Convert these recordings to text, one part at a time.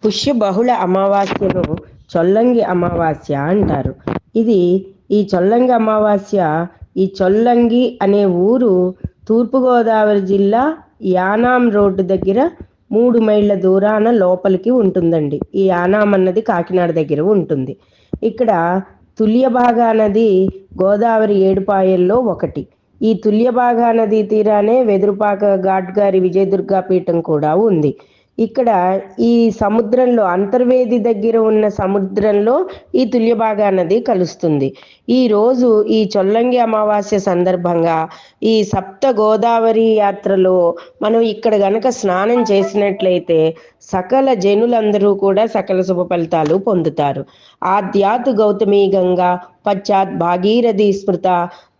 పుష్య బహుళ అమావాస్యను చొల్లంగి అమావాస్య అంటారు. ఇది ఈ చొల్లంగి అమావాస్య, ఈ చొల్లంగి అనే ఊరు తూర్పుగోదావరి జిల్లా యానాం రోడ్డు దగ్గర 3 మైళ్ళ దూరాన లోపలికి ఉంటుందండి. ఈ యానాం అన్నది కాకినాడ దగ్గర ఉంటుంది. ఇక్కడ తుల్యభాగా నది గోదావరి ఏడుపాయల్లో ఒకటి. ఈ తుల్యభాగా నదీ తీరానే వెదురుపాక ఘాట్ గారి విజయదుర్గా పీఠం కూడా ఉంది. ఇక్కడ ఈ సముద్రంలో అంతర్వేది దగ్గర ఉన్న సముద్రంలో ఈ తుల్యభాగా నది కలుస్తుంది. ఈ రోజు ఈ చొల్లంగి అమావాస్య సందర్భంగా ఈ సప్త గోదావరి యాత్రలో మనం ఇక్కడ గనక స్నానం చేసినట్లయితే సకల జనులందరూ కూడా సకల శుభ ఫలితాలు పొందుతారు. ఆద్యాత్ గౌతమి గంగా పశ్చాత్ భాగీరథి స్మృత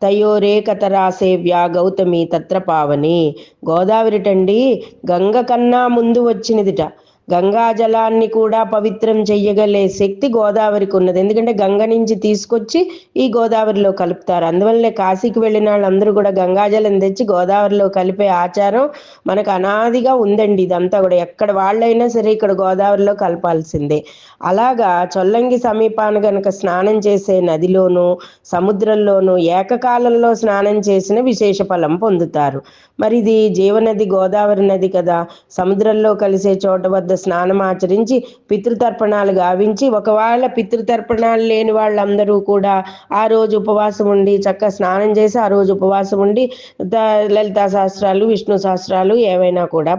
తయోరేకతరా సేవ్య గౌతమి తత్ర పావని. గోదావరిటండి గంగ కన్నా ముందు వచ్చినదిట. గంగా జలాన్ని కూడా పవిత్రం చెయ్యగలే శక్తి గోదావరికి ఉన్నది. ఎందుకంటే గంగ నుంచి తీసుకొచ్చి ఈ గోదావరిలో కలుపుతారు. అందువల్లే కాశీకి వెళ్ళిన వాళ్ళందరూ కూడా గంగాజలం తెచ్చి గోదావరిలో కలిపే ఆచారం మనకు అనాదిగా ఉందండి. ఇదంతా కూడా ఎక్కడ వాళ్ళైనా సరే ఇక్కడ గోదావరిలో కలపాల్సిందే. అలాగా చొల్లంగి సమీపాన గనక స్నానం చేసే నదిలోనూ సముద్రంలోనూ ఏకకాలంలో స్నానం చేసిన విశేష ఫలం పొందుతారు. మరి ఇది జీవనది గోదావరి నది కదా, సముద్రంలో కలిసే చోట వద్ద స్నానం ఆచరించి పితృతర్పణాలు గావించి, ఒకవేళ పితృతర్పణాలు లేని వాళ్ళందరూ కూడా ఆ రోజు ఉపవాసం ఉండి చక్కగా స్నానం చేసి ఆ రోజు ఉపవాసం ఉండి లలితా సహస్రాలు విష్ణు సహస్రాలు ఏవైనా కూడా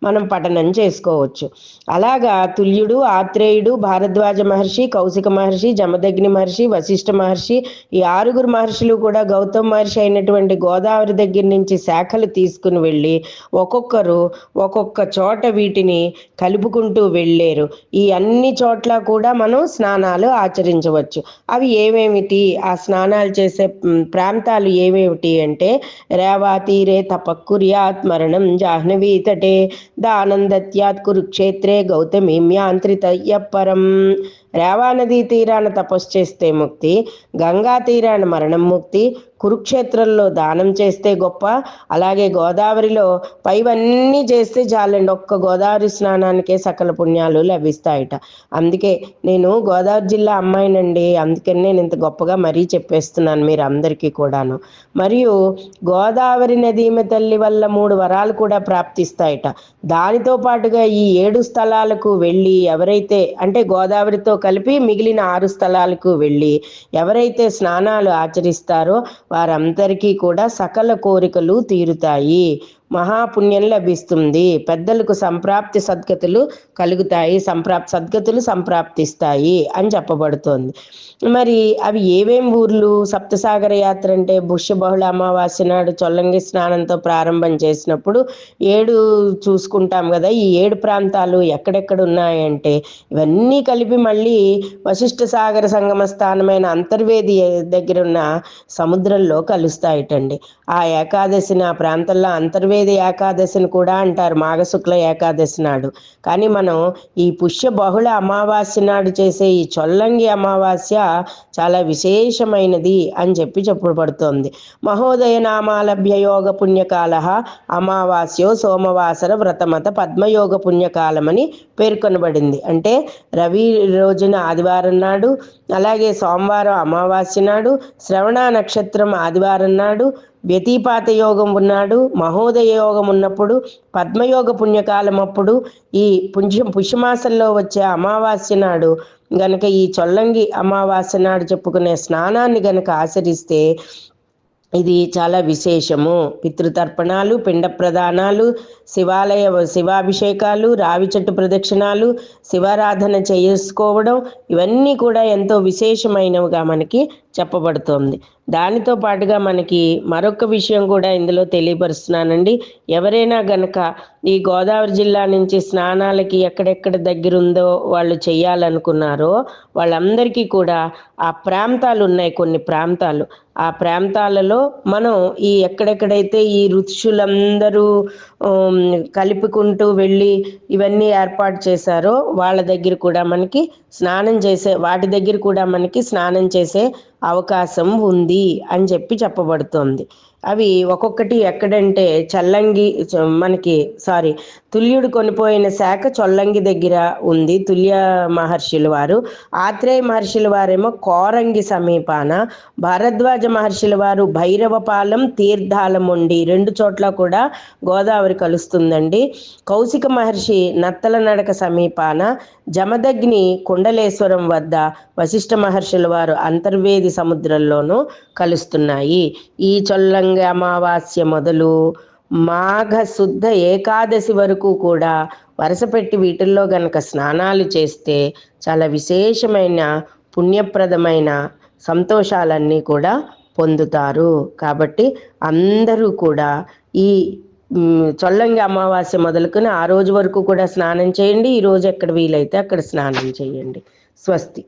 మనం పఠనం చేసుకోవచ్చు. అలాగా తుల్యుడు, ఆత్రేయుడు, భారద్వాజ మహర్షి, కౌశిక మహర్షి, జమదగ్ని మహర్షి, వశిష్ఠ మహర్షి, ఈ 6 మహర్షులు కూడా గౌతమ మహర్షి అయినటువంటి గోదావరి దగ్గర నుంచి శాఖలు తీసుకుని వెళ్ళి ఒక్కొక్కరు ఒక్కొక్క చోట వీటిని కలుపుకుంటూ వెళ్ళారు. ఈ అన్ని చోట్ల కూడా మనం స్నానాలు ఆచరించవచ్చు. అవి ఏమేమిటి, ఆ స్నానాలు చేసే ప్రాంతాలు ఏమేమిటి అంటే రేవా తీరే తపక్కుర్యాత్ మరణం జాహ్నవీ తటే దానందత్యాత్ కురుక్షేత్రే గౌతమీమ్యాంత్రితయ్య పరం. రేవా నదీ తీరాన తపస్సు చేస్తే ముక్తి, గంగా తీరాన మరణం ముక్తి, కురుక్షేత్రంలో దానం చేస్తే గొప్ప, అలాగే గోదావరిలో పైవన్నీ చేస్తే చాలండి. ఒక్క గోదావరి స్నానానికే సకల పుణ్యాలు లభిస్తాయట. అందుకే నేను గోదావరి జిల్లా అమ్మాయినండి, అందుకని నేను ఇంత గొప్పగా మరీ చెప్పేస్తున్నాను మీరు అందరికీ కూడాను. మరియు గోదావరి నదీమ తల్లి వల్ల 3 వరాలు కూడా ప్రాప్తిస్తాయట. దానితో పాటుగా ఈ 7 స్థలాలకు వెళ్ళి ఎవరైతే అంటే గోదావరితో కలిపి మిగిలిన 6 స్థలాలకు వెళ్ళి ఎవరైతే స్నానాలు ఆచరిస్తారో వారందరికీ కూడా సకల కోరికలు తీరుతాయి, మహాపుణ్యం లభిస్తుంది, పెద్దలకు సంప్రాప్తి సద్గతులు కలుగుతాయి, సద్గతులు సంప్రాప్తిస్తాయి అని చెప్పబడుతోంది. మరి అవి ఏవేం ఊర్లు? సప్తసాగర యాత్ర అంటే పుష్య బహుళ అమావాస్య నాడు చొల్లంగి స్నానంతో ప్రారంభం చేసినప్పుడు 7 చూసుకుంటాం కదా. ఈ 7 ప్రాంతాలు ఎక్కడెక్కడ ఉన్నాయంటే ఇవన్నీ కలిపి మళ్ళీ వశిష్ఠ సాగర సంగమ స్థానమైన అంతర్వేది దగ్గర ఉన్న సముద్రంలో కలుస్తాయిటండి. ఆ ఏకాదశిని ఆ ప్రాంతంలో అంతర్వేది ఏకాదశిని కూడా అంటారు, మాఘశుక్ల ఏకాదశి నాడు. కానీ మనం ఈ పుష్య బహుళ అమావాస్య నాడు చేసే ఈ చొల్లంగి అమావాస్య చాలా విశేషమైనది అని చెప్పబడుతోంది. మహోదయ నామాలభ్య యోగ పుణ్యకాల అమావాస్యో సోమవాసర వ్రతమత పద్మయోగ పుణ్యకాలమని పేర్కొనబడింది. అంటే రవి రోజున ఆదివారం నాడు, అలాగే సోమవారం అమావాస్య నాడు, శ్రవణ నక్షత్రం ఆదివారం నాడు, వ్యతిపాత యోగం ఉన్నాడు, మహోదయ యోగం ఉన్నప్పుడు, పద్మయోగ పుణ్యకాలం అప్పుడు, ఈ పుష్యమాసంలో వచ్చే అమావాస్య నాడు గనక ఈ చొల్లంగి అమావాస్య నాడు చెప్పుకునే స్నానాన్ని గనక ఆచరిస్తే ఇది చాలా విశేషము. పితృతర్పణాలు, పిండ ప్రదానాలు, శివాభిషేకాలు, రావి చెట్టు ప్రదక్షిణాలు, శివారాధన చేసుకోవడం, ఇవన్నీ కూడా ఎంతో విశేషమైనవిగా మనకి చెప్పబడుతోంది. దానితో పాటుగా మనకి మరొక విషయం కూడా ఇందులో తెలియపరుస్తున్నానండి. ఎవరైనా గనక ఈ గోదావరి జిల్లా నుంచి స్నానాలకి ఎక్కడెక్కడ దగ్గరుందో వాళ్ళు చేయాలనుకున్నారో వాళ్ళందరికీ కూడా ఆ ప్రాంతాలు ఉన్నాయి, కొన్ని ప్రాంతాలు. ఆ ప్రాంతాలలో మనం ఈ ఎక్కడెక్కడైతే ఈ ఋషులందరూ కలుపుకుంటూ వెళ్ళి ఇవన్నీ ఏర్పాటు చేశారో వాళ్ళ దగ్గర కూడా మనకి వాటి దగ్గర కూడా మనకి స్నానం చేసే అవకాశం ఉంది అని చెప్పబడుతోంది. అవి ఒక్కొక్కటి ఎక్కడంటే చల్లంగి మనకి తుల్యుడు కొనిపోయిన శాఖ చొల్లంగి దగ్గర ఉంది, తుల్య మహర్షుల వారు. ఆత్రేయ మహర్షుల వారేమో కోరంగి సమీపాన, భారద్వాజ మహర్షుల వారు భైరవపాలెం తీర్థాలముండి, రెండు చోట్ల కూడా గోదావరి కలుస్తుందండి. కౌశిక మహర్షి నత్తల నడక సమీపాన, జమదగ్ని కుండలేశ్వరం వద్ద వశిష్ఠ మహర్షుల వారు అంతర్వేది సముద్రంలోనూ కలుస్తున్నాయి. ఈ చొల్లంగి అమావాస్య మొదలు మాఘ శుద్ధ ఏకాదశి వరకు కూడా వరుసపెట్టి వీటిల్లో గనక స్నానాలు చేస్తే చాలా విశేషమైన పుణ్యప్రదమైన సంతోషాలన్నీ కూడా పొందుతారు. కాబట్టి అందరూ కూడా ఈ చొల్లంగి అమావాస్య మొదలుకొని ఆ రోజు వరకు కూడా స్నానం చేయండి. ఈ రోజు ఎక్కడ వీలైతే అక్కడ స్నానం చేయండి. స్వస్తి.